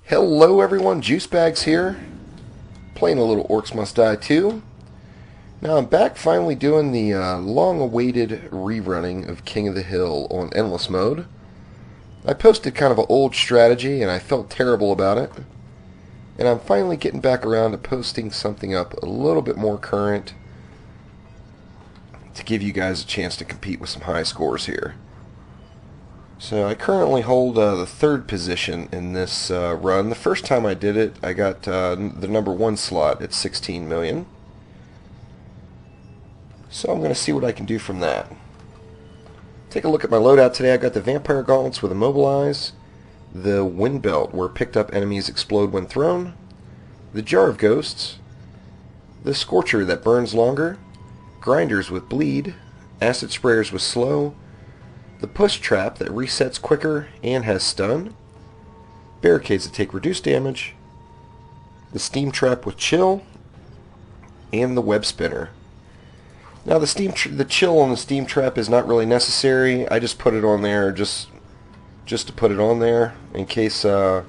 Hello everyone, Juicebags here, playing a little Orcs Must Die 2. Now I'm back finally doing the long-awaited rerunning of King of the Hill on Endless Mode. I posted kind of an old strategy and I felt terrible about it. And I'm finally getting back around to posting something up a little bit more current to give you guys a chance to compete with some high scores here. So I currently hold the third position in this run. The first time I did it, I got the number 1 slot at 16 million. So I'm going to see what I can do from that. Take a look at my loadout today. I got the Vampire Gauntlets with Immobilize, the Wind Belt where picked up enemies explode when thrown, the Jar of Ghosts, the Scorcher that burns longer, Grinders with Bleed, Acid Sprayers with Slow, the Push Trap that resets quicker and has stun, Barricades that take reduced damage, the Steam Trap with Chill, and the Web Spinner. Now the Chill on the Steam Trap is not really necessary. I just put it on there just to put it on there in case the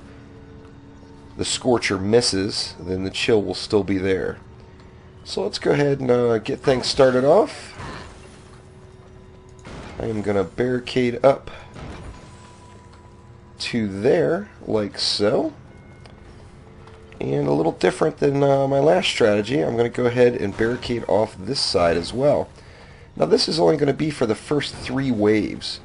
Scorcher misses, then the Chill will still be there. So let's go ahead and get things started off. I am going to barricade up to there, like so. And a little different than my last strategy, I'm going to go ahead and barricade off this side as well. Now this is only going to be for the first 3 waves.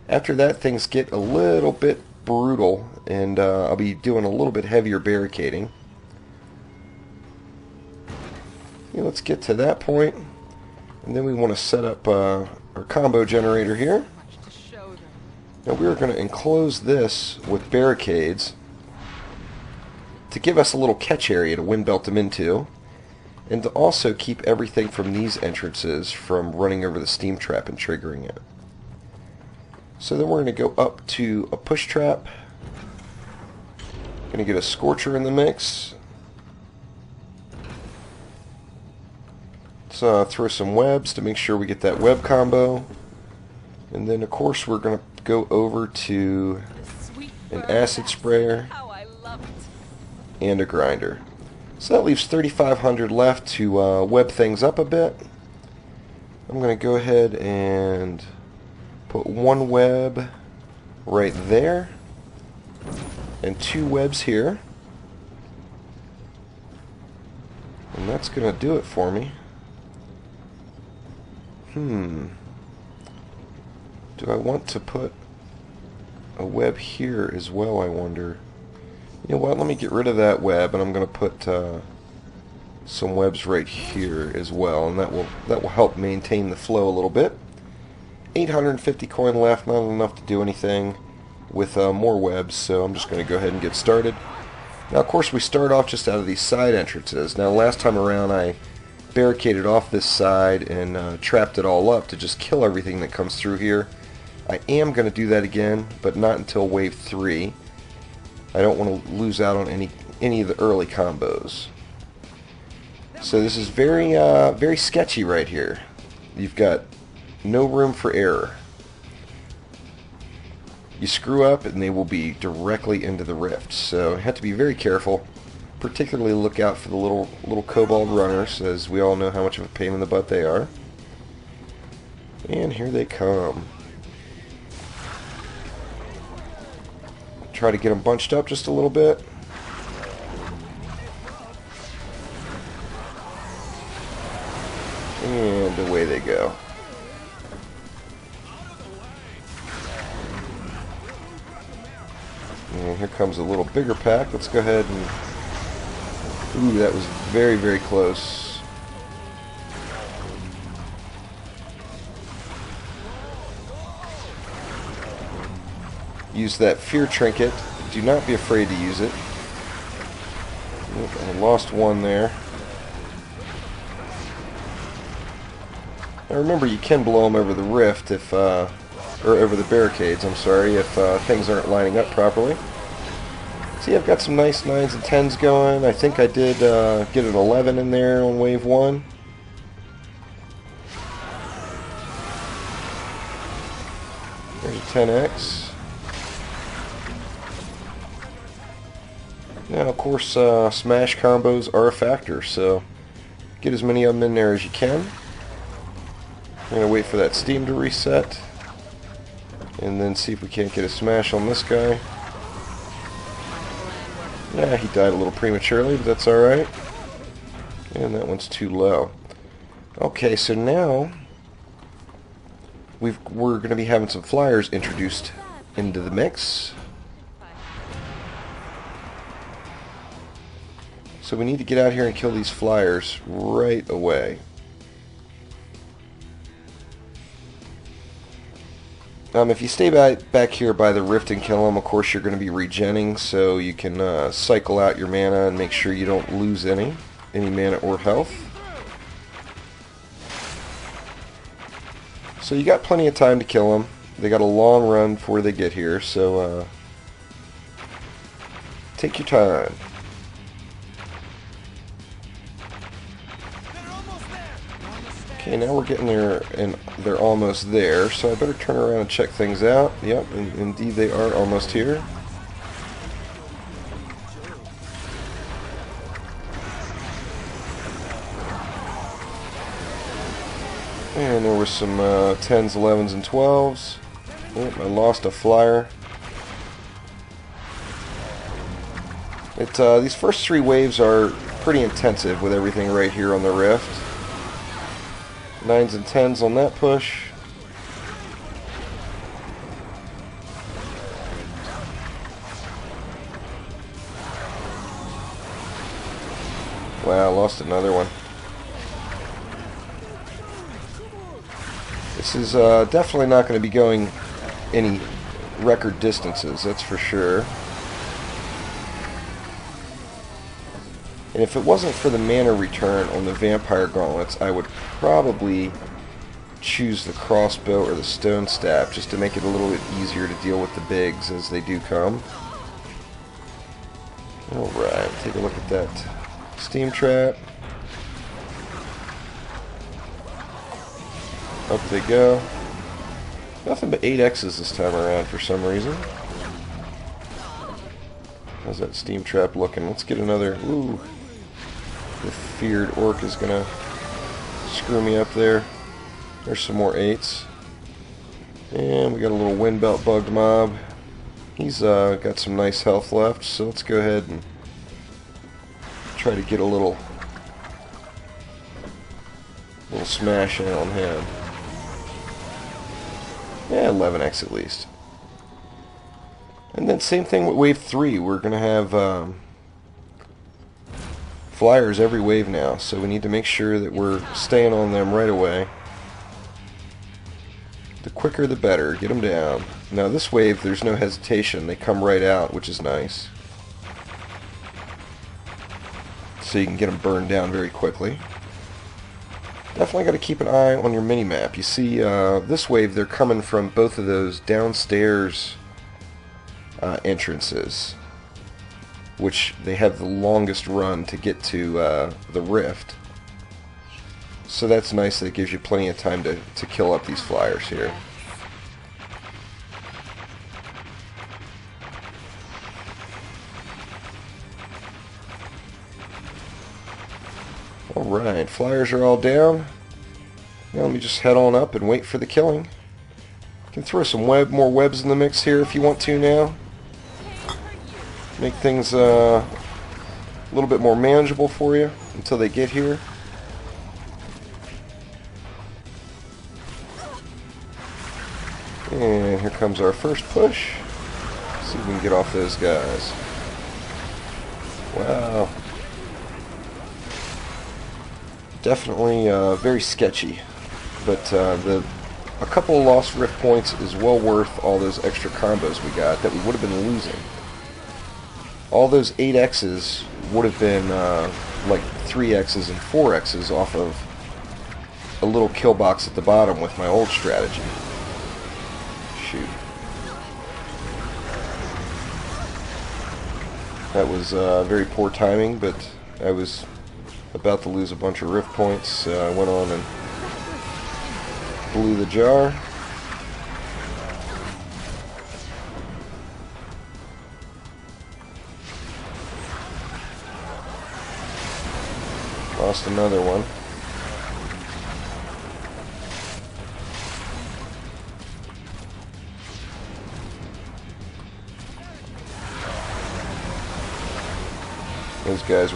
After that, things get a little bit brutal, and I'll be doing a little bit heavier barricading. Okay, let's get to that point, and then we want to set up our combo generator here. Now we're going to enclose this with barricades to give us a little catch area to wind belt them into, and to also keep everything from these entrances from running over the steam trap and triggering it. So then we're going to go up to a push trap. Going to get a Scorcher in the mix. Let's throw some webs to make sure we get that web combo. And then of course we're going to go over to an acid sprayer and a grinder. So that leaves 3,500 left to web things up a bit. I'm going to go ahead and put 1 web right there and 2 webs here. And that's going to do it for me. Do I want to put a web here as well, I wonder? You know what, let me get rid of that web, and I'm going to put some webs right here as well, and that will help maintain the flow a little bit. 850 coin left, not enough to do anything with more webs, so I'm just going to go ahead and get started. Now of course we start off just out of these side entrances. Now last time around I barricaded off this side and trapped it all up to just kill everything that comes through here. I am going to do that again, but not until wave 3. I don't want to lose out on any of the early combos. So this is very very sketchy right here. You've got no room for error. You screw up and they will be directly into the rift. So you have to be very careful. Particularly look out for the little kobold runners, as we all know how much of a pain in the butt they are. And here they come. Try to get them bunched up just a little bit. And away they go. And here comes a little bigger pack. Let's go ahead and... Ooh, that was very, very close. Use that fear trinket. Do not be afraid to use it. I lost one there. Now remember, you can blow them over the rift if, or over the barricades, I'm sorry, if things aren't lining up properly. See, I've got some nice 9s and 10s going. I think I did get an 11 in there on wave 1. There's a 10x. Now, of course, smash combos are a factor, so get as many of them in there as you can. I'm going to wait for that steam to reset, and then see if we can't get a smash on this guy. Yeah, he died a little prematurely, but that's alright. And that one's too low. Okay, so now we're going to be having some flyers introduced into the mix. So we need to get out here and kill these flyers right away. If you stay back here by the rift and kill them, of course you're going to be regenning, so you can cycle out your mana and make sure you don't lose any mana or health. So you got plenty of time to kill them. They got a long run before they get here, so take your time. Okay, now we're getting there, and they're almost there, so I better turn around and check things out. Yep, indeed they are almost here. And there were some 10s, 11s, and 12s. Oh, I lost a flyer. These first three waves are pretty intensive with everything right here on the rift. 9s and 10s on that push. Wow, I lost another one. This is definitely not going to be going any record distances, that's for sure. And if it wasn't for the mana return on the Vampire Gauntlets, I would probably choose the crossbow or the stone staff just to make it a little bit easier to deal with the bigs as they do come. Alright, take a look at that steam trap. Up they go. Nothing but 8X's this time around for some reason. How's that steam trap looking? Let's get another. Ooh. The feared orc is gonna screw me up there. There's some more 8s. And we got a little wind belt bugged mob. He's got some nice health left, so let's go ahead and try to get a little smash in on him. Yeah, 11x at least. And then same thing with wave 3. We're going to have flyers every wave now, so we need to make sure that we're staying on them right away. The quicker the better. Get them down. Now this wave, there's no hesitation. They come right out, which is nice. So you can get them burned down very quickly. Definitely got to keep an eye on your mini-map. You see, this wave, they're coming from both of those downstairs entrances, which they have the longest run to get to the rift. So that's nice that it gives you plenty of time to kill up these flyers here. Alright, flyers are all down. Now let me just head on up and wait for the killing. You can throw some more webs in the mix here if you want to now. Make things a little bit more manageable for you until they get here. And here comes our first push. Let's see if we can get off those guys. Wow. Definitely very sketchy, but a couple of lost rift points is well worth all those extra combos we got that we would have been losing. All those 8X's would have been like 3X's and 4X's off of a little kill box at the bottom with my old strategy. Shoot. That was very poor timing, but I was about to lose a bunch of rift points. I went on and blew the jar. Lost another one. Those guys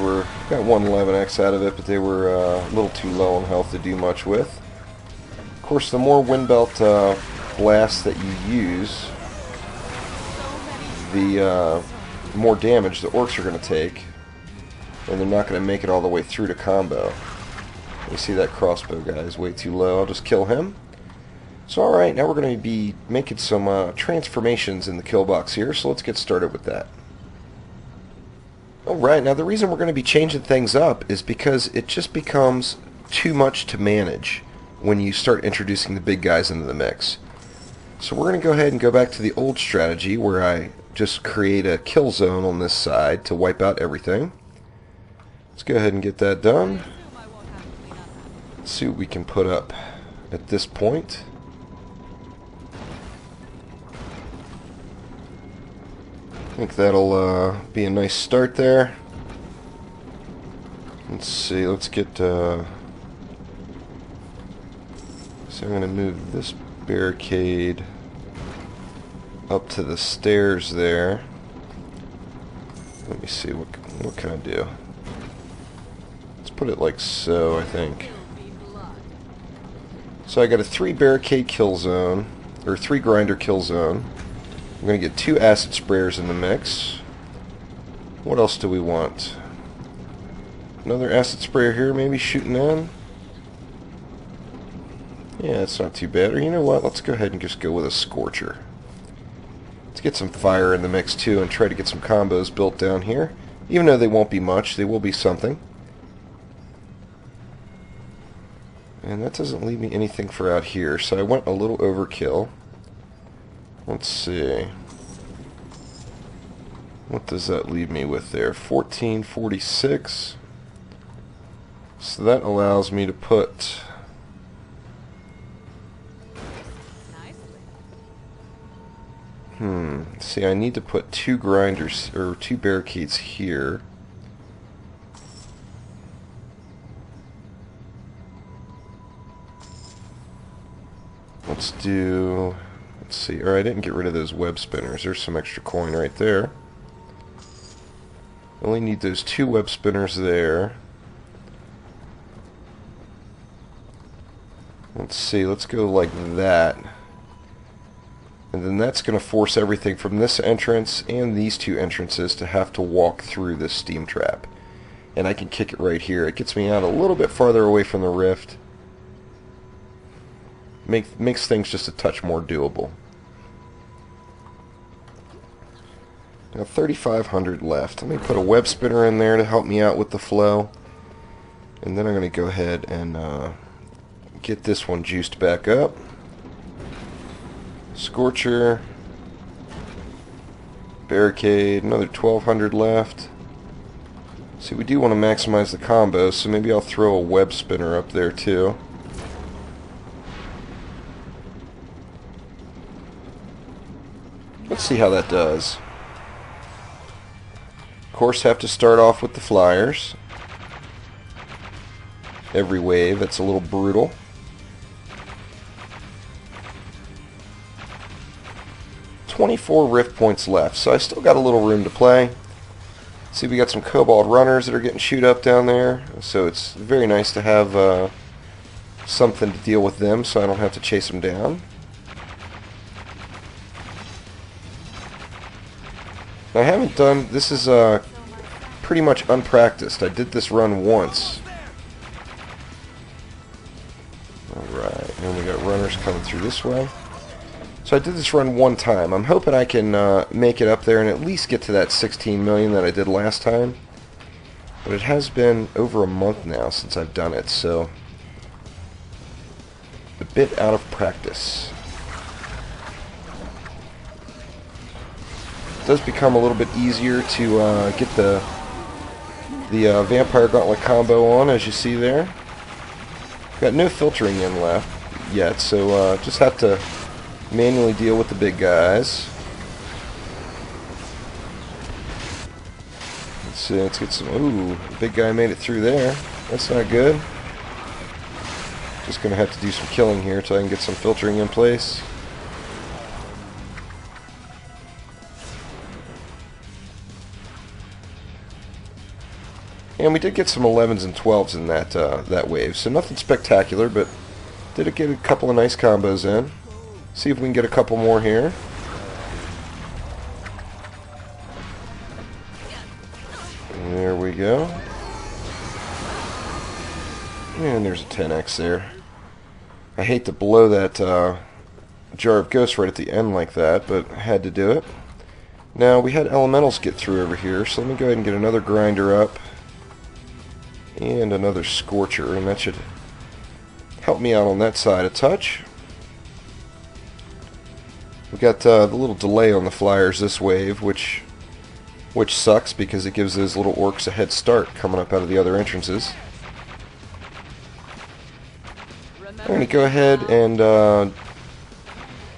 got 111x out of it, but they were a little too low on health to do much with. Of course, the more wind belt blasts that you use, the more damage the orcs are going to take, and they're not going to make it all the way through to combo. You see that crossbow guy is way too low. I'll just kill him. So alright, now we're going to be making some transformations in the kill box here, so let's get started with that. Alright, now the reason we're going to be changing things up is because it just becomes too much to manage when you start introducing the big guys into the mix. So we're going to go ahead and go back to the old strategy where I just create a kill zone on this side to wipe out everything. Let's go ahead and get that done. Let's see what we can put up at this point. I think that'll be a nice start there. Let's see, let's get so I'm going to move this barricade up to the stairs there. Let me see, what can I do? Let's put it like so, I think. So I got a 3 barricade kill zone, or 3 grinder kill zone. I'm going to get 2 acid sprayers in the mix. What else do we want? Another acid sprayer here, maybe shooting in. Yeah, that's not too bad. Or you know what? Let's go ahead and just go with a scorcher. Let's get some fire in the mix too and try to get some combos built down here. Even though they won't be much, they will be something. And that doesn't leave me anything for out here, so I went a little overkill. Let's see. What does that leave me with there? 1446. So that allows me to put... See, I need to put 2 grinders, or 2 barricades here. Let's do... Let's see. Or I didn't get rid of those web spinners. There's some extra coin right there. Only need those 2 web spinners there. Let's see. Let's go like that. And then that's going to force everything from this entrance and these 2 entrances to have to walk through this steam trap. And I can kick it right here. It gets me out a little bit farther away from the rift. Makes things just a touch more doable. Now 3,500 left. Let me put a web spinner in there to help me out with the flow. And then I'm going to go ahead and get this one juiced back up. Scorcher. Barricade. Another 1,200 left. See, we do want to maximize the combos, so maybe I'll throw a web spinner up there too. Let's see how that does. Of course, have to start off with the flyers. Every wave, that's a little brutal. $24 rift points left, so I still got a little room to play. See, we got some kobold runners that are getting shoot up down there, so it's very nice to have something to deal with them so I don't have to chase them down. I haven't done, this is pretty much unpracticed. I did this run once. Alright, and we got runners coming through this way. So I did this run one time. I'm hoping I can make it up there and at least get to that 16 million that I did last time. But it has been over a month now since I've done it, so a bit out of practice. It does become a little bit easier to get the Vampire Gauntlet combo on, as you see there. Got no filtering in left yet, so just have to manually deal with the big guys. Let's see, let's get some... Ooh, the big guy made it through there. That's not good. Just going to have to do some killing here till I can get some filtering in place. And we did get some 11s and 12s in that wave, so nothing spectacular, but did get a couple of nice combos in. See if we can get a couple more here. There we go. And there's a 10x there. I hate to blow that jar of ghosts right at the end like that, but I had to do it. Now, we had elementals get through over here, so let me go ahead and get another grinder up. And another scorcher, and that should help me out on that side a touch. We got the little delay on the flyers this wave, which sucks because it gives those little orcs a head start coming up out of the other entrances. I'm going to go ahead and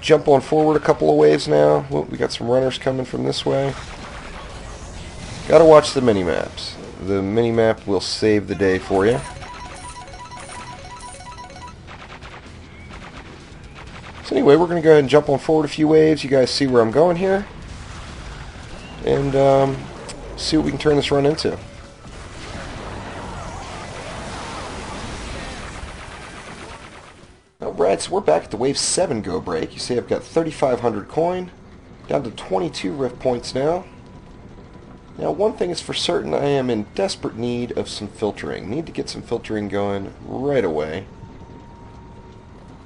jump on forward a couple of waves now. Well, we got some runners coming from this way. Got to watch the mini-maps. The mini-map will save the day for you. So anyway, we're going to go ahead and jump on forward a few waves. You guys see where I'm going here. And see what we can turn this run into. Alright, so we're back at the Wave 7 go break. You see I've got 3,500 coin. Down to 22 rift points now. Now, one thing is for certain, I am in desperate need of some filtering. Need to get some filtering going right away.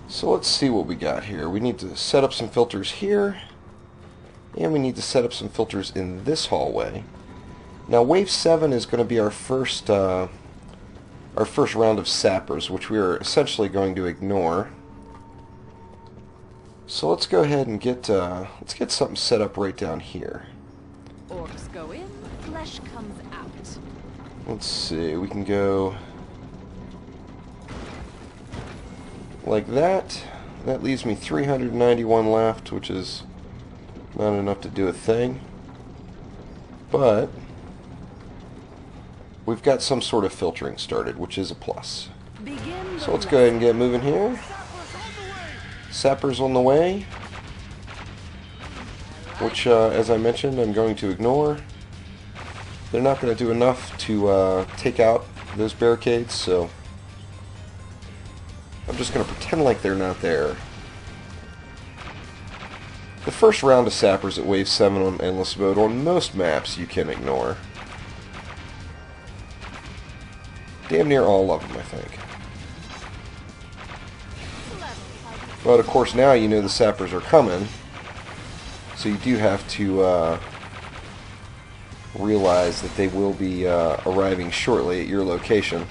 So let's see what we got here. We need to set up some filters here, and we need to set up some filters in this hallway. Now, Wave 7 is going to be our first round of sappers, which we are essentially going to ignore. So let's go ahead and get something set up right down here. Orcs go in, flesh comes out. Let's see, we can go like that. That leaves me 391 left, which is not enough to do a thing. But we've got some sort of filtering started, which is a plus. So let's go ahead and get moving here. Sappers on the way, which, as I mentioned, I'm going to ignore. They're not going to do enough to take out those barricades, so I'm just going to pretend like they're not there. The first round of sappers at Wave 7 on Endless Mode, on most maps, you can ignore. Damn near all of them, I think. But of course now you know the sappers are coming, so you do have to realize that they will be arriving shortly at your location.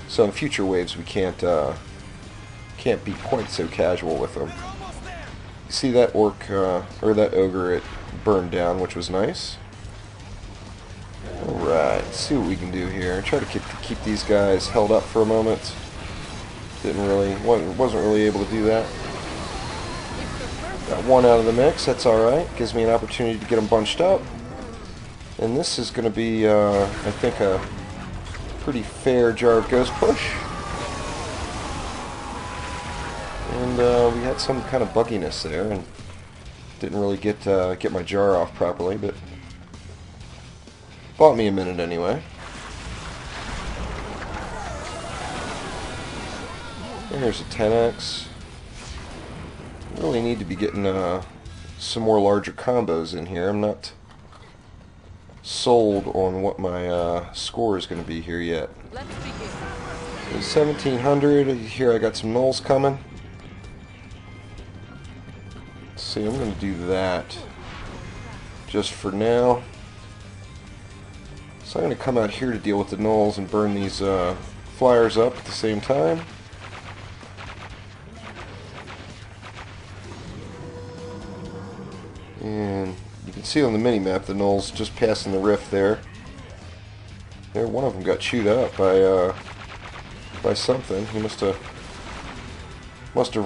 So in future waves we can't be quite so casual with them. You see that orc or that ogre, it burned down, which was nice. Alright, let's see what we can do here. Try to keep these guys held up for a moment. Wasn't really able to do that. Got one out of the mix, that's alright. Gives me an opportunity to get them bunched up. And this is going to be, I think, a pretty fair Jar of Ghost push. And we had some kind of bugginess there, and didn't really get my jar off properly, but bought me a minute anyway. There's a 10x. Really need to be getting some more larger combos in here. I'm not sold on what my score is going to be here yet. So 1700. Here I got some nulls coming. Let's see, I'm going to do that just for now. So I'm going to come out here to deal with the nulls and burn these flyers up at the same time. And you can see on the mini-map the nulls just passing the rift there. There, one of them got chewed up by something. He must have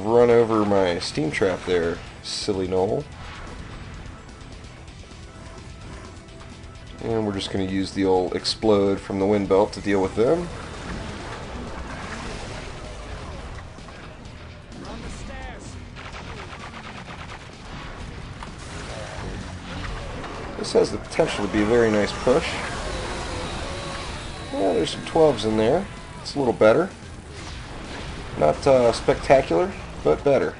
run over my steam trap there, silly null. And we're just going to use the old explode from the wind belt to deal with them. This has the potential to be a very nice push. Yeah, there's some 12s in there. It's a little better. Not spectacular, but better.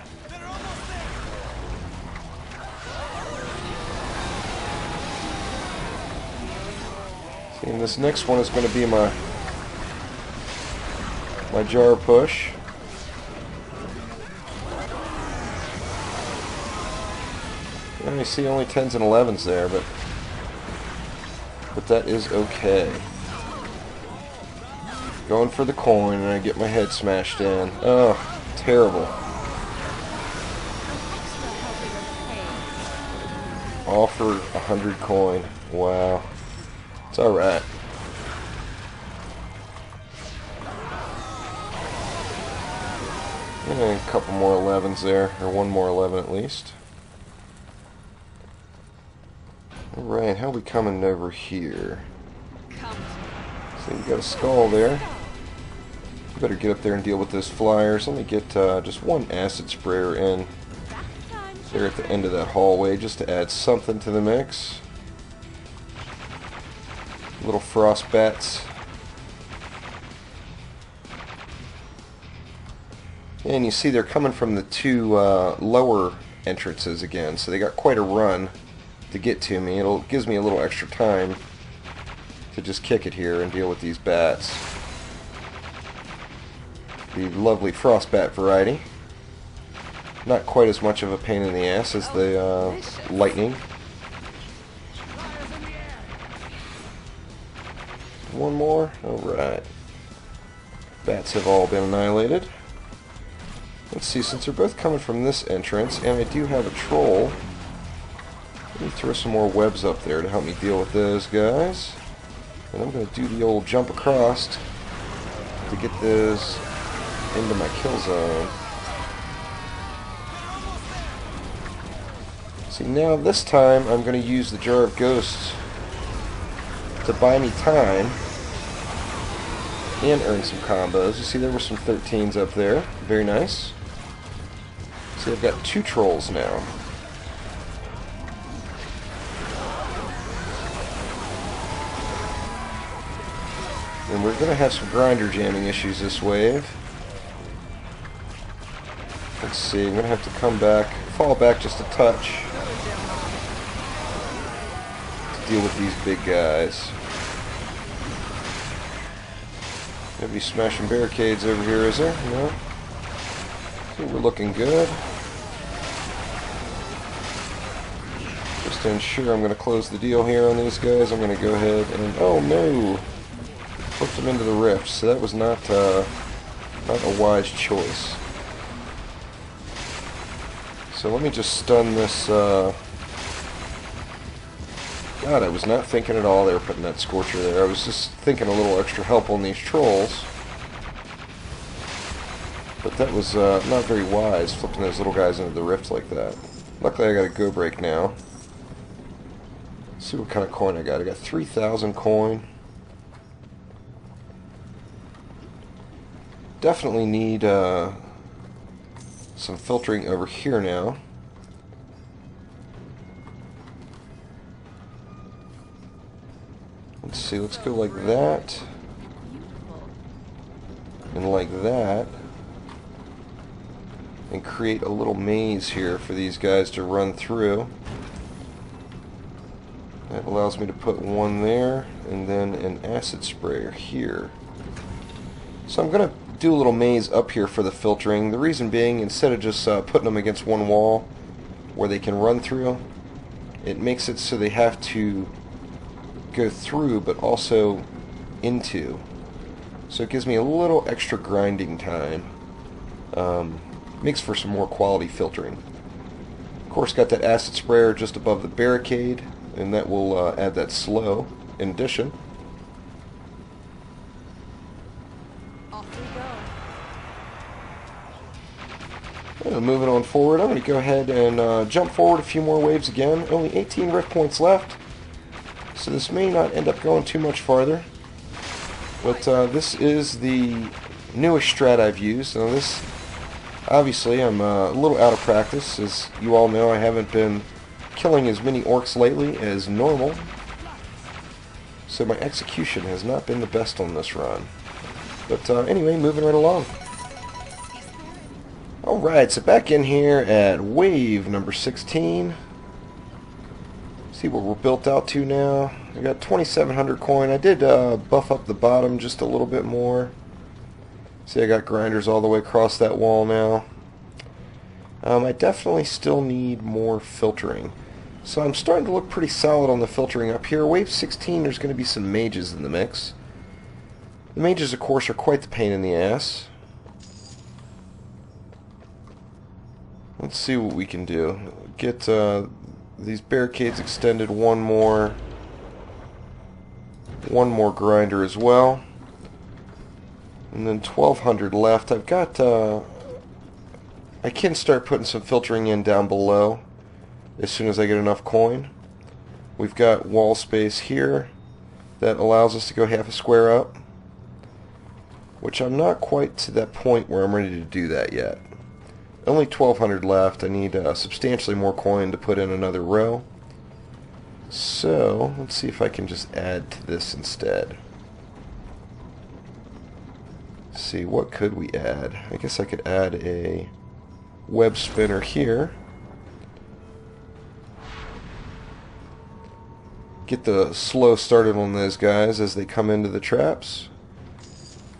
See, and this next one is going to be my jar push. And you see only 10s and 11s there, but that is okay. Going for the coin, and I get my head smashed in. Oh, terrible. All for 100 coin. Wow. It's alright. And a couple more 11s there, or one more 11 at least. Alright, how are we coming over here? So you got a skull there. You better get up there and deal with those flyers. Let me get just one acid sprayer in there at the end of that hallway just to add something to the mix. Little frost bats. And you see they're coming from the two lower entrances again, so they got quite a run to get to me. It gives me a little extra time to just kick it here and deal with these bats. The lovely frost bat variety. Not quite as much of a pain in the ass as the lightning. One more. Alright. Bats have all been annihilated. Let's see, since they're both coming from this entrance, and I do have a troll, let me throw some more webs up there to help me deal with those guys. And I'm going to do the old jump across to get those into my kill zone. See, now this time I'm going to use the Jar of Ghosts to buy me time and earn some combos. You see there were some 13s up there. Very nice. See, I've got 2 trolls now. And we're going to have some grinder jamming issues this wave. Let's see, I'm going to have to come back, fall back just a touch to deal with these big guys. Maybe smashing barricades over here, is there? No? So we're looking good. Just to ensure I'm going to close the deal here on these guys, I'm going to go ahead and... oh no! Flipped them into the rift, so that was not a wise choice. So let me just stun this, God, I was not thinking at all they were putting that Scorcher there. I was just thinking a little extra help on these trolls. But that was not very wise, flipping those little guys into the rift like that. Luckily I got a go break now. Let's see what kind of coin I got. I got 3,000 coin. Definitely need some filtering over here now. Let's see, let's go like that. And like that. And create a little maze here for these guys to run through. That allows me to put one there, and then an acid sprayer here. So I'm going to do a little maze up here for the filtering. The reason being, instead of just putting them against one wall where they can run through, it makes it so they have to go through but also into. So it gives me a little extra grinding time. Makes for some more quality filtering. Of course, got that acid sprayer just above the barricade, and that will add that slow in addition. Moving on forward, I'm going to go ahead and jump forward a few more waves again. Only 18 rift points left. So this may not end up going too much farther. But this is the newest strat I've used. Now this, obviously, I'm a little out of practice. As you all know, I haven't been killing as many orcs lately as normal. So my execution has not been the best on this run. But anyway, moving right along. Alright, so back in here at wave number 16. See what we're built out to now. I got 2,700 coin. I did buff up the bottom just a little bit more. See, I got grinders all the way across that wall now. I definitely still need more filtering. So I'm starting to look pretty solid on the filtering up here. Wave 16, there's going to be some mages in the mix. The mages, of course, are quite the pain in the ass. Let's see what we can do. Get these barricades extended one more grinder as well. And then 1,200 left. I've got I can start putting some filtering in down below as soon as I get enough coin. We've got wall space here that allows us to go half a square up, which I'm not quite to that point where I'm ready to do that yet. Only 1,200 left. I need substantially more coin to put in another row. So let's see if I can just add to this instead. Let's see, what could we add? I guess I could add a web spinner here. Get the slow started on those guys as they come into the traps.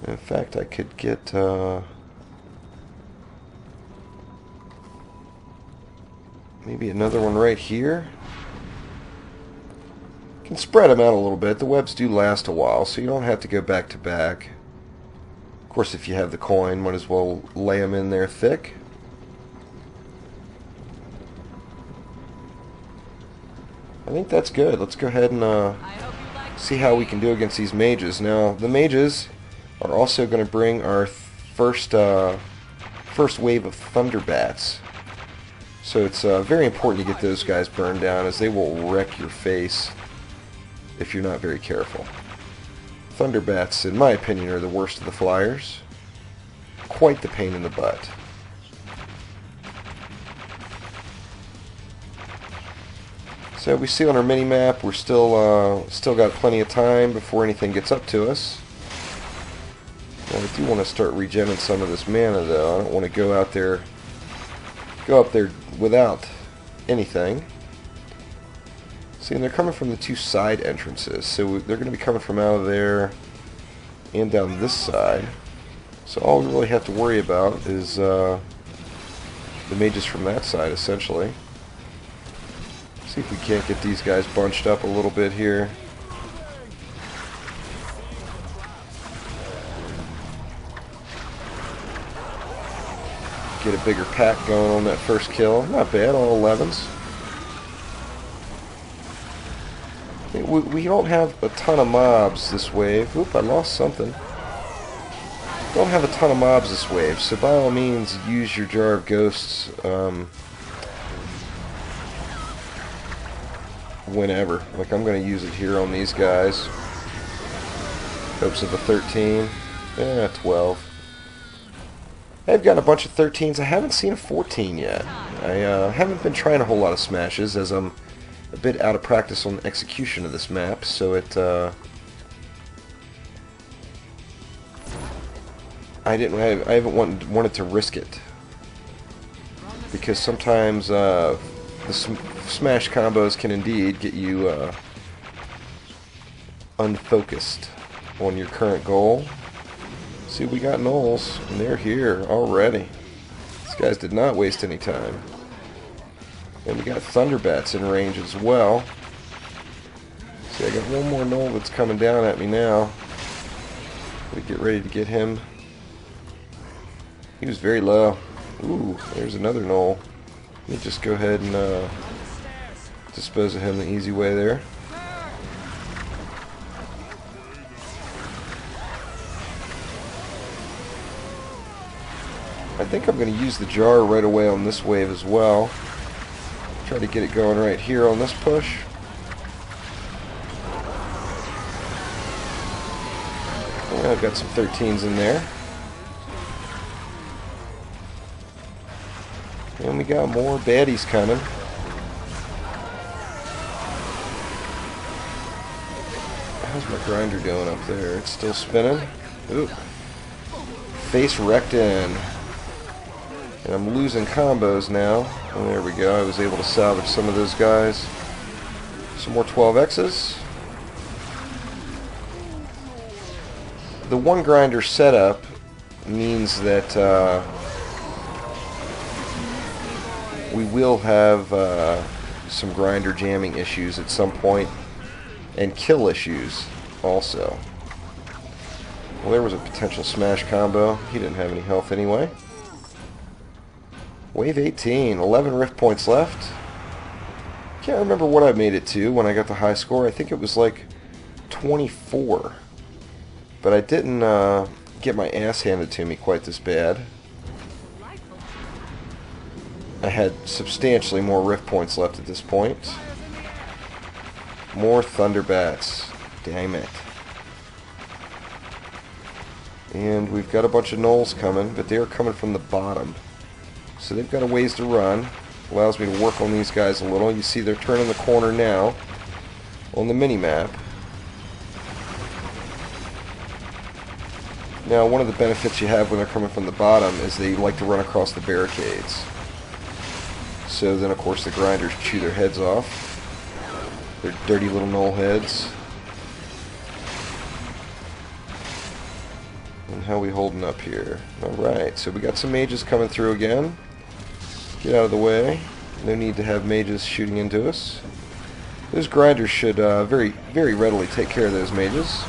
In fact, I could get maybe another one right here. Can spread them out a little bit. The webs do last a while, so you don't have to go back to back. Of course, if you have the coin, might as well lay them in there thick. I think that's good. Let's go ahead and see how we can do against these mages. Now, the mages are also going to bring our first wave of thunder bats. So it's very important to get those guys burned down, as they will wreck your face if you're not very careful. Thunder bats, in my opinion, are the worst of the flyers. Quite the pain in the butt. So we see on our mini-map we're still got plenty of time before anything gets up to us. Now, I do want to start regenerating some of this mana, though. I don't want to go up there without anything. See, and they're coming from the two side entrances, so they're going to be coming from out of there and down this side. So all we really have to worry about is the mages from that side, essentially. See if we can't get these guys bunched up a little bit here. Get a bigger pack going on that first kill. Not bad, all 11s. We don't have a ton of mobs this wave. Oop, I lost something. Don't have a ton of mobs this wave, so by all means use your Jar of Ghosts whenever. Like, I'm going to use it here on these guys. Hopes of a 13. 12. I've got a bunch of 13s. I haven't seen a 14 yet. I haven't been trying a whole lot of smashes, as I'm a bit out of practice on the execution of this map, so I haven't wanted to risk it, because sometimes the smash combos can indeed get you unfocused on your current goal. See, we got gnolls, and they're here already. These guys did not waste any time. And we got Thunderbats in range as well. See, I got one more gnoll that's coming down at me now. We get ready to get him. He was very low. Ooh, there's another gnoll. Let me just go ahead and dispose of him the easy way there. I think I'm going to use the jar right away on this wave as well. Try to get it going right here on this push. I've got some 13s in there. And we got more baddies coming. How's my grinder doing up there? It's still spinning. Oop. Face wrecked in. And I'm losing combos now. Oh, there we go. I was able to salvage some of those guys. Some more 12Xs. The one grinder setup means that we will have some grinder jamming issues at some point, and kill issues also. Well, there was a potential smash combo. He didn't have any health anyway. Wave 18, 11 rift points left. Can't remember what I made it to when I got the high score. I think it was like 24. But I didn't get my ass handed to me quite this bad. I had substantially more rift points left at this point. More Thunderbats. Damn it. And we've got a bunch of gnolls coming, but they're coming from the bottom. So they've got a ways to run. Allows me to work on these guys a little. You see they're turning the corner now on the mini-map. Now, one of the benefits you have when they're coming from the bottom is they like to run across the barricades. So then, of course, the grinders chew their heads off. Their dirty little gnoll heads. And how we holding up here? Alright, so we got some mages coming through again. Get out of the way. No need to have mages shooting into us. Those grinders should very readily take care of those mages.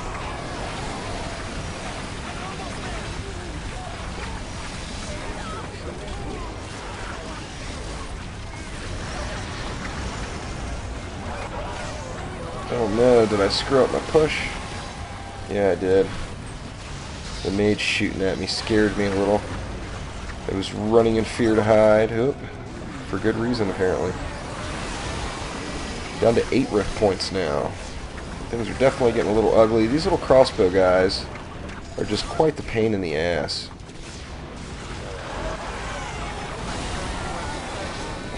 Oh no, did I screw up my push? Yeah, I did. The mage shooting at me scared me a little. I was running in fear to hide. Oop. For good reason, apparently. Down to 8 rift points now. Things are definitely getting a little ugly. These little crossbow guys are just quite the pain in the ass.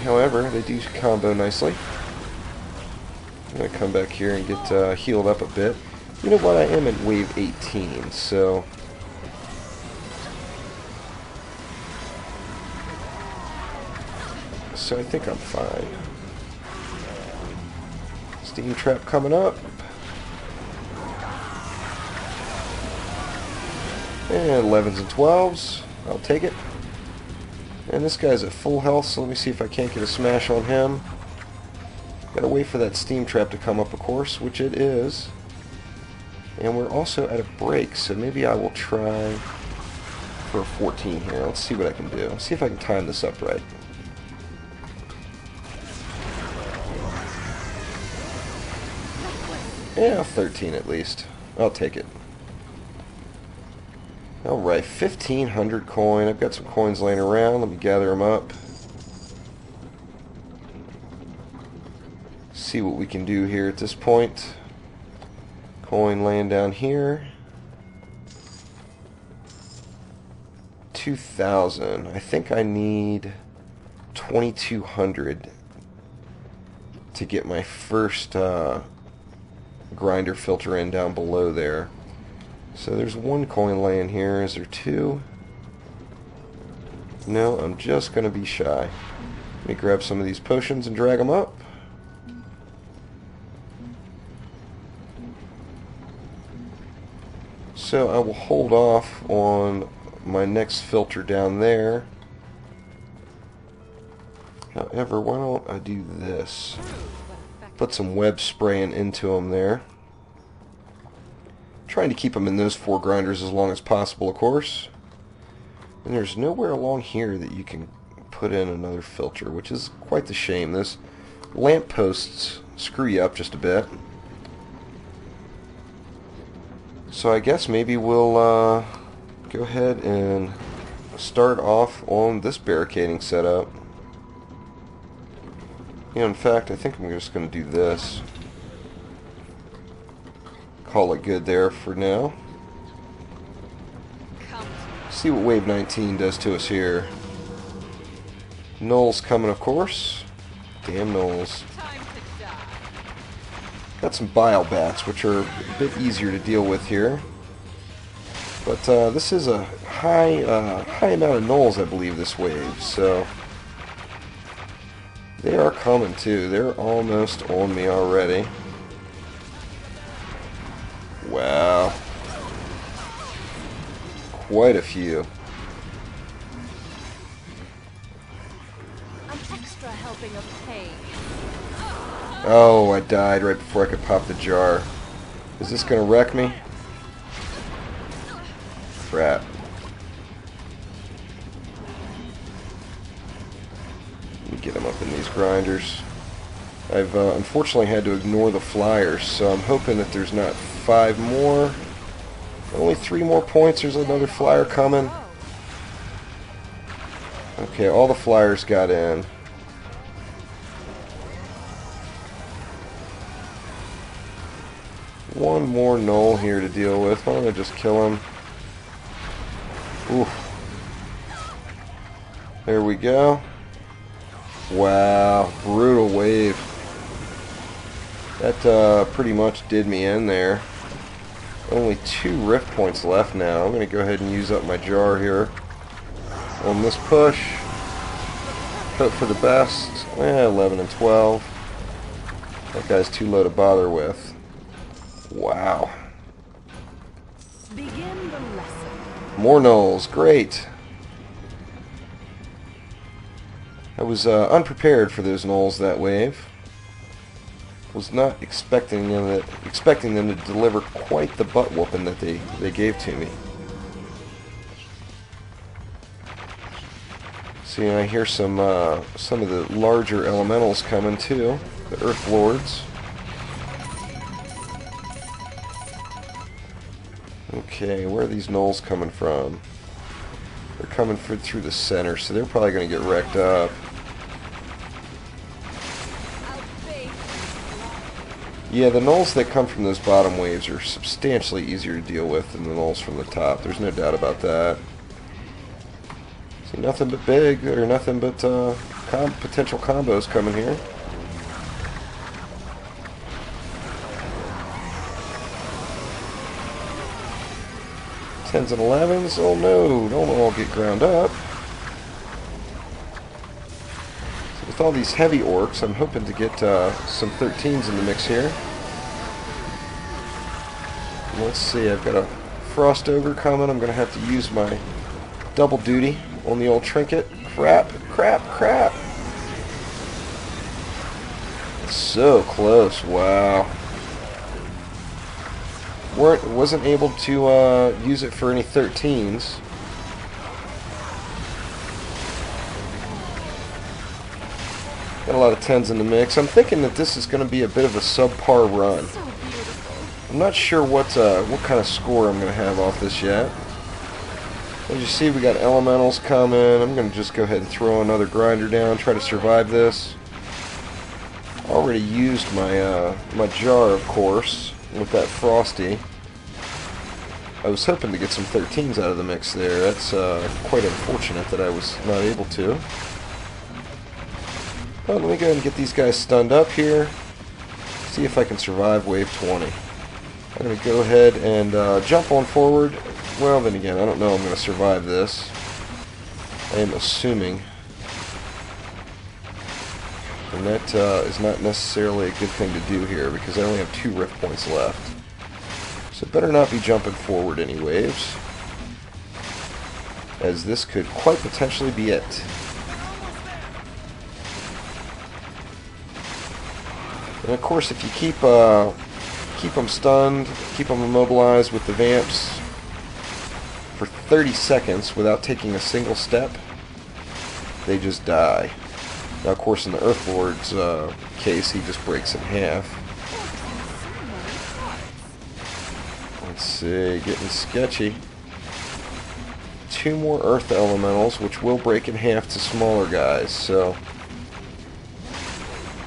However, they do combo nicely. I'm going to come back here and get healed up a bit. You know what? I am at wave 18, so... So I think I'm fine. Steam trap coming up. And 11s and 12s. I'll take it. And this guy's at full health, so let me see if I can't get a smash on him. Gotta wait for that steam trap to come up, of course, which it is. And we're also at a break, so maybe I will try for a 14 here. Let's see what I can do. Let's see if I can time this up right. Yeah, 13 at least. I'll take it. Alright, 1,500 coin. I've got some coins laying around. Let me gather them up. See what we can do here at this point. Coin laying down here. 2,000. I think I need 2,200 to get my first grinder filter in down below there. So there's one coin laying here. Is there two? No, I'm just going to be shy. Let me grab some of these potions and drag them up. So I will hold off on my next filter down there. However, why don't I do this? Put some web spraying into them there. Trying to keep them in those 4 grinders as long as possible, of course. And there's nowhere along here that you can put in another filter, which is quite the shame. Those lampposts screw you up just a bit. So I guess maybe we'll go ahead and start off on this barricading setup. You know, in fact, I think I'm just going to do this. Call it good there for now. See what Wave 19 does to us here. Gnolls coming, of course. Damn Gnolls. Time to die. Got some Bile Bats, which are a bit easier to deal with here. But this is a high amount of Gnolls, I believe, this wave. So they are coming too. They're almost on me already. Wow. Quite a few. An extra helping of pain. Oh, I died right before I could pop the jar. Is this gonna wreck me? Crap. Let me get them up in these grinders. I've unfortunately had to ignore the flyers, so I'm hoping that there's not 5 more. Only 3 more points. There's another flyer coming. Okay, all the flyers got in. One more Gnoll here to deal with. Why don't I just kill him? Oof. There we go. Wow, brutal wave. That pretty much did me in there. Only 2 rift points left now. I'm going to go ahead and use up my jar here on this push. Hope for the best. 11 and 12. That guy's too low to bother with. Wow. Begin the lesson. More Gnolls. Great. I was unprepared for those Gnolls that wave. Was not expecting them to deliver quite the butt whooping that they gave to me. See, I hear some of the larger elementals coming too, the Earth Lords. Okay, where are these Gnolls coming from? They're coming through the center, so they're probably going to get wrecked up. Yeah, the Gnolls that come from those bottom waves are substantially easier to deal with than the Gnolls from the top. There's no doubt about that. See, nothing but big, or nothing but potential combos coming here. Tens and 11s. Oh no, don't all get ground up. So with all these heavy orcs, I'm hoping to get some 13s in the mix here. Let's see, I've got a Frost Ogre coming. I'm going to have to use my double duty on the old trinket. Crap, crap, crap. So close, wow. Wasn't able to use it for any 13s. Got a lot of 10s in the mix. I'm thinking that this is going to be a bit of a subpar run. So beautiful. I'm not sure what kind of score I'm going to have off this yet. As you see, we got elementals coming. I'm going to just go ahead and throw another grinder down, try to survive this. Already used my my jar, of course, with that Frosty. I was hoping to get some 13s out of the mix there. That's quite unfortunate that I was not able to. But let me go ahead and get these guys stunned up here. See if I can survive wave 20. I'm going to go ahead and jump on forward. Well, then again, I don't know I'm going to survive this. I am assuming. And that is not necessarily a good thing to do here because I only have 2 rift points left. So better not be jumping forward any waves, as this could quite potentially be it. And of course, if you keep them stunned, keep them immobilized with the vamps for 30 seconds without taking a single step, they just die. Now, of course, in the Earth Lord's case, he just breaks in half. Let's see, getting sketchy. 2 more Earth Elementals, which will break in half to smaller guys, so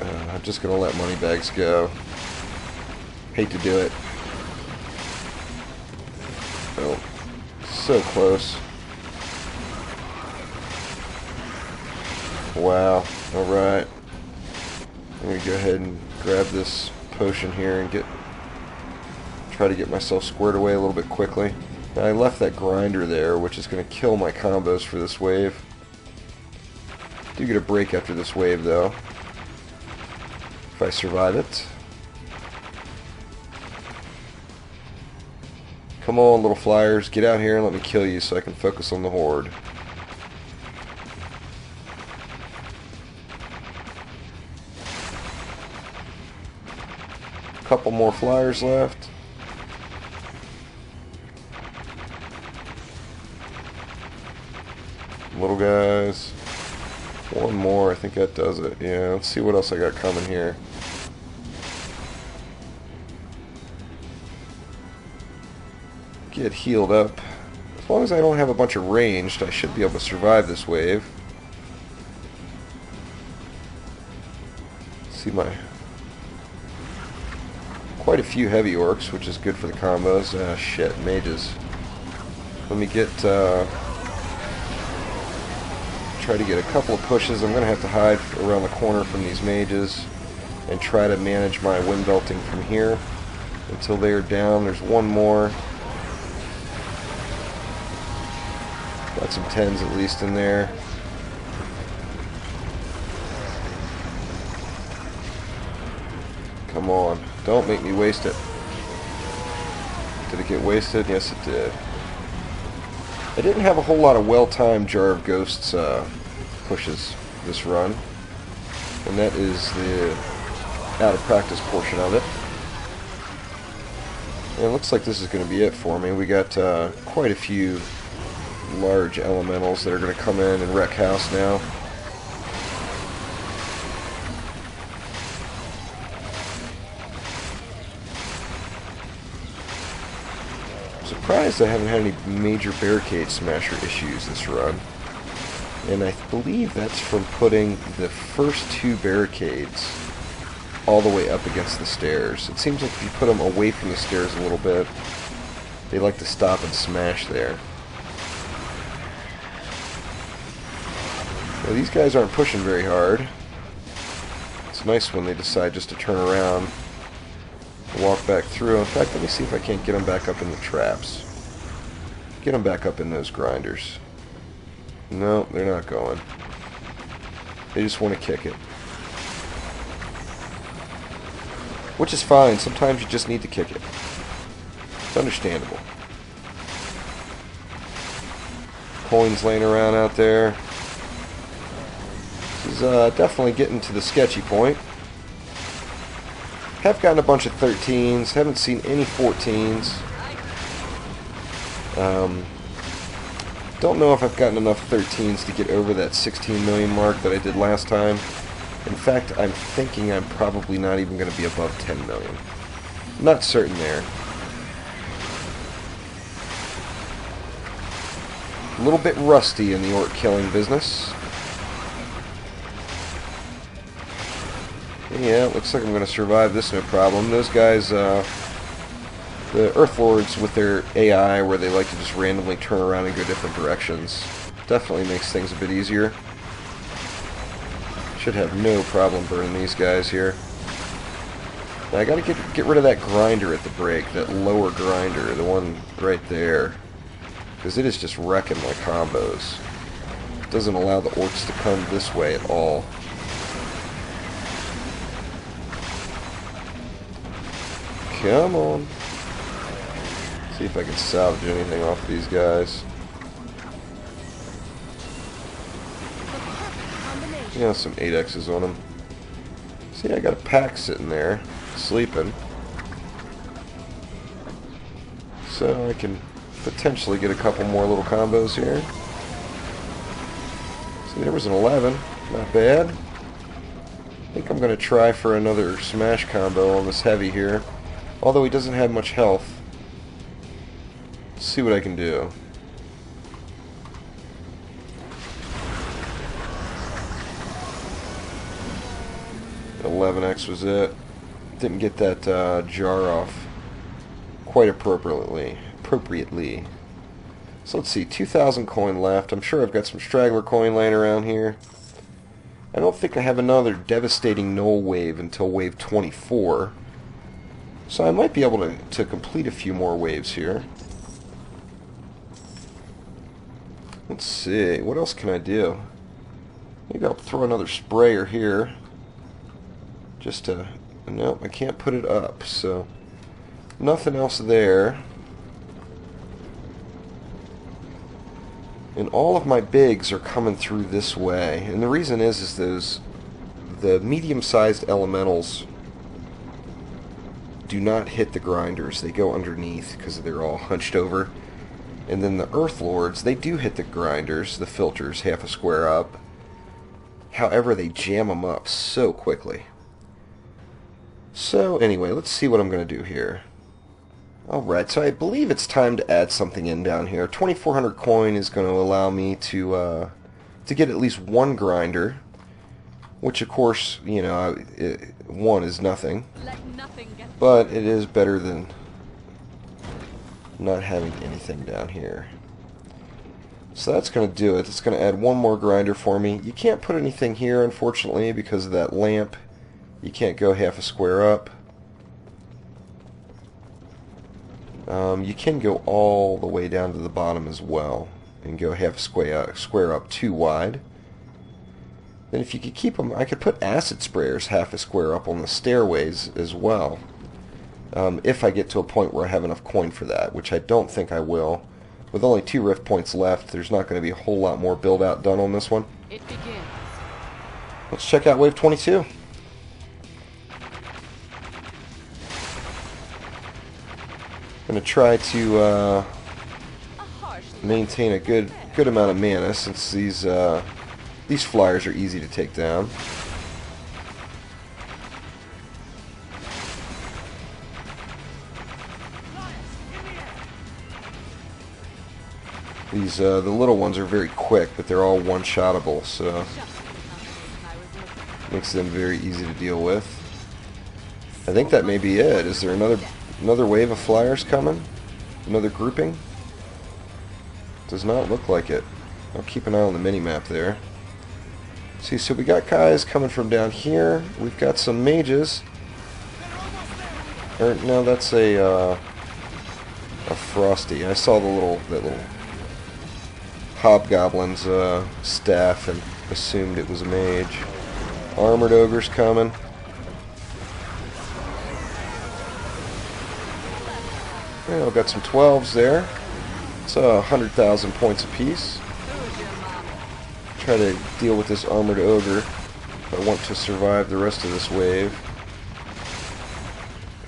I'm just going to let Moneybags go. Hate to do it. Oh, so close. Wow. Alright. I'm going to go ahead and grab this potion here and try to get myself squared away a little bit quickly. Now, I left that grinder there, which is going to kill my combos for this wave. Do get a break after this wave, though, if I survive it. Come on, little flyers, get out here and let me kill you so I can focus on the horde. Couple more flyers left. Little guys. One more, I think that does it. Yeah, let's see what else I got coming here. Get healed up. As long as I don't have a bunch of ranged, I should be able to survive this wave. See my... Quite a few heavy orcs, which is good for the combos. Ah, shit, mages. Let me get... try to get a couple of pushes. I'm going to have to hide around the corner from these mages and try to manage my wind belting from here until they're down. There's one more. Got some 10s at least in there. Come on. Don't make me waste it. Did it get wasted? Yes, it did. I didn't have a whole lot of well-timed Jar of Ghosts pushes this run. And that is the out-of-practice portion of it. And it looks like this is going to be it for me. We got quite a few large elementals that are going to come in and wreck house now. Surprised I haven't had any major barricade smasher issues this run. And I believe that's from putting the first two barricades all the way up against the stairs. It seems like if you put them away from the stairs a little bit, they like to stop and smash there. Well, these guys aren't pushing very hard. It's nice when they decide just to turn around and walk back through. In fact, let me see if I can't get them back up in the traps. Get them back up in those grinders. No, they're not going. They just want to kick it. Which is fine. Sometimes you just need to kick it. It's understandable. Coins laying around out there. This is definitely getting to the sketchy point. Have gotten a bunch of 13s. Haven't seen any 14s. Don't know if I've gotten enough 13s to get over that 16 million mark that I did last time. In fact, I'm thinking I'm probably not even going to be above 10 million. Not certain there. A little bit rusty in the orc killing business. Yeah, looks like I'm going to survive this no problem. Those guys, the Earthlords with their AI, where they like to just randomly turn around and go different directions, definitely makes things a bit easier. Should have no problem burning these guys here. Now I gotta get rid of that grinder at the break, that lower grinder, the one right there, because it is just wrecking my combos. It doesn't allow the orcs to come this way at all. Come on. See if I can salvage anything off these guys. Yeah, some 8Xs on them. See, I got a pack sitting there, sleeping. So I can potentially get a couple more little combos here. See, there was an 11. Not bad. I think I'm going to try for another smash combo on this heavy here. Although he doesn't have much health. Let's see what I can do. 11X was it. Didn't get that jar off quite appropriately. So let's see, 2,000 coin left. I'm sure I've got some straggler coin laying around here. I don't think I have another devastating null wave until wave 24. So I might be able to complete a few more waves here. Let's see, what else can I do? Maybe I'll throw another sprayer here. Just to... Nope, I can't put it up, so... Nothing else there. And all of my bigs are coming through this way. And the reason is the medium-sized elementals do not hit the grinders. They go underneath because they're all hunched over. And then the Earth Lords, they do hit the grinders, the filters, half a square up. However, they jam them up so quickly. So anyway, let's see what I'm going to do here. Alright, so I believe it's time to add something in down here. 2,400 coin is going to allow me to get at least one grinder. Which, of course, you know, one is nothing. But it is better than not having anything down here. So that's going to do it. It's going to add one more grinder for me. You can't put anything here, unfortunately, because of that lamp. You can't go half a square up. You can go all the way down to the bottom as well and go half a square up too wide. Then if you could keep them, I could put acid sprayers half a square up on the stairways as well. If I get to a point where I have enough coin for that, which I don't think I will. With only 2 rift points left, there's not going to be a whole lot more build out done on this one. It begins. Let's check out wave 22. I'm going to try to maintain a good amount of mana since these flyers are easy to take down. These the little ones are very quick, but they're all one-shottable, so makes them very easy to deal with. I think that may be it. Is there another wave of flyers coming? Another grouping? Does not look like it. I'll keep an eye on the mini-map there. See, so we got guys coming from down here. We've got some mages. Or no, that's a Frosty. I saw that little hobgoblin's staff and assumed it was a mage. Armored ogres coming. Well, got some 12s there. It's 100,000 points apiece. Try to deal with this armored ogre if I want to survive the rest of this wave.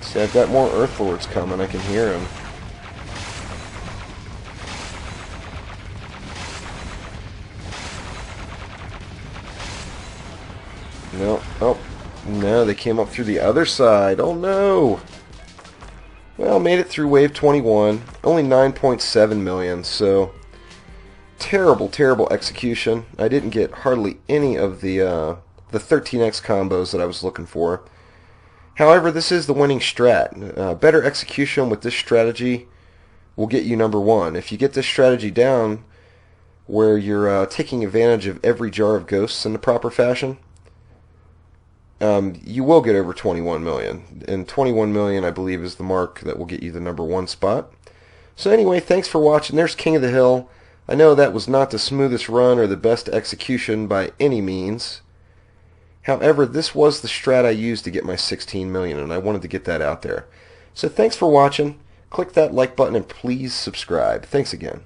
See, I've got more Earth Lords coming. I can hear them. No. Oh, no, they came up through the other side. Oh, no. Well, made it through wave 21. Only 9.7 million, so terrible, terrible execution. I didn't get hardly any of the 13x combos that I was looking for. However, this is the winning strat. Better execution with this strategy will get you number 1. If you get this strategy down where you're taking advantage of every jar of ghosts in the proper fashion, you will get over 21 million. And 21 million, I believe, is the mark that will get you the number 1 spot. So anyway, thanks for watching. There's King of the Hill. I know that was not the smoothest run or the best execution by any means. However, this was the strat I used to get my 16 million, and I wanted to get that out there. So thanks for watching. Click that like button and please subscribe. Thanks again.